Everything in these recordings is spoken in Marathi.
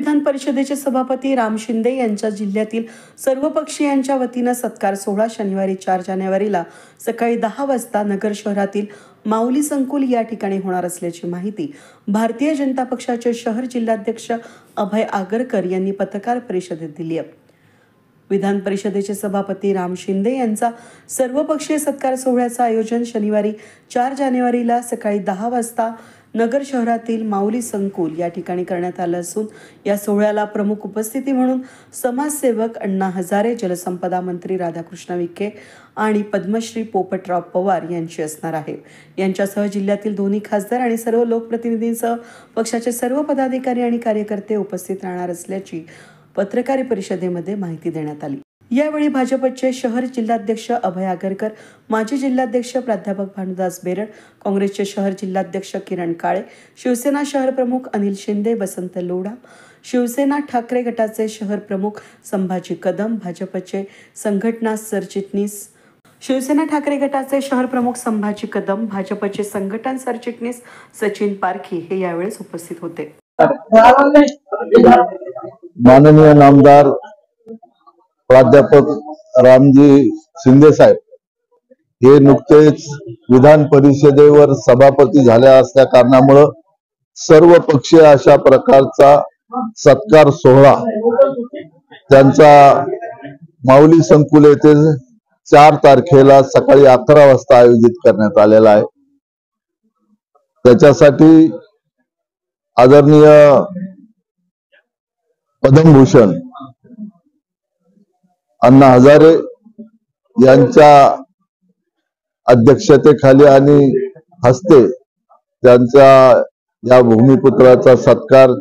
विधान परिषदेचे सभापती राम शिंदे यांच्या जिल्ह्यातील सर्वपक्षीयांच्या वतीनं सत्कार सोहळा शनिवारी 4 जानेवारीला सकाळी 10 वाजता नगर शहरातील माऊली संकुल या ठिकाणी होणार असल्याची माहिती भारतीय जनता पक्षाचे शहर जिल्हाध्यक्ष अभय आगरकर यांनी पत्रकार परिषदेत दिली आहे। विधान परिषदेचे सभापती राम शिंदे यांचा सर्वपक्षीय सत्कार सोहळ्याचं आयोजन शनिवारी 4 जानेवारीला सकाळी 10 वाजता नगर शहरातील माऊली संकुल या ठिकाणी करण्यात आलं असून या सोहळ्याला प्रमुख उपस्थिती म्हणून समाजसेवक अण्णा हजारे, जलसंपदा मंत्री राधाकृष्ण विखे आणि पद्मश्री पोपटराव पवार यांची असणार आहे। यांच्यासह जिल्ह्यातील दोन्ही खासदार आणि सर्व लोकप्रतिनिधींसह पक्षाचे सर्व पदाधिकारी आणि कार्यकर्ते उपस्थित राहणार असल्याची पत्रकार परिषदेमध्ये माहिती देण्यात आली। यावेळी भाजपचे शहर जिल्हाध्यक्ष अभय आगरकर, माजी जिल्हाध्यक्ष प्राध्यापक भानुदास बेरड, काँग्रेसचे शहर जिल्हाध्यक्ष किरण काळे, शिवसेना शहर प्रमुख अनिल शिंदे, वसंत लोढा, शिवसेना ठाकरे गटाचे शहर प्रमुख संभाजी कदम, भाजपचे संघटना सरचिटणीस शिवसेना ठाकरे गटाचे शहर प्रमुख संभाजी कदम, भाजपचे संघटन सरचिटणीस सचिन पारखी हे यावेळेस उपस्थित होते। माननीय नामदार प्राध्यापक रामजी शिंदे साहेब हे नुकतेच विधान परिषदेवर सभापती झाल्या असल्या कारणामुळे सर्व पक्षीय अशा प्रकारचा सत्कार सोहळा त्यांचा माऊली संकुल येथे 4 तारखेला सकाळी 11 वाजता आयोजित करण्यात आलेला आहे। त्याच्यासाठी आदरणीय पद्मभूषण अण्णा हजारे यांच्या अध्यक्षतेखाली आणि हस्ते त्यांच्या या भूमिपुत्राचा सत्कार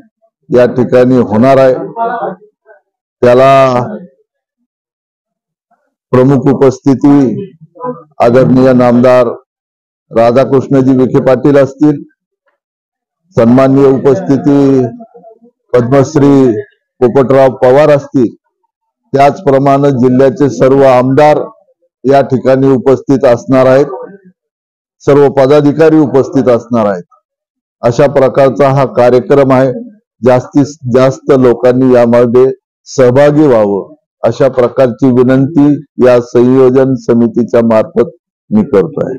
या ठिकाणी होणार आहे। त्याला प्रमुख उपस्थिती आदरणीय नामदार राधाकृष्णजी विखे पाटील असतील, सन्माननीय उपस्थिती पद्मश्री पोपटराव पवार असतील, त्याचप्रमाणे जिल्ह्याचे सर्व आमदार या ठिकाणी उपस्थित असणार आहेत, सर्व पदाधिकारी उपस्थित असणार आहेत। अशा प्रकारचा हा कार्यक्रम आहे। जास्तीत जास्त लोकांनी यामध्ये सहभागी व्हावं अशा प्रकारची विनंती या संयोजन समितीच्या मार्फत मी करतोय।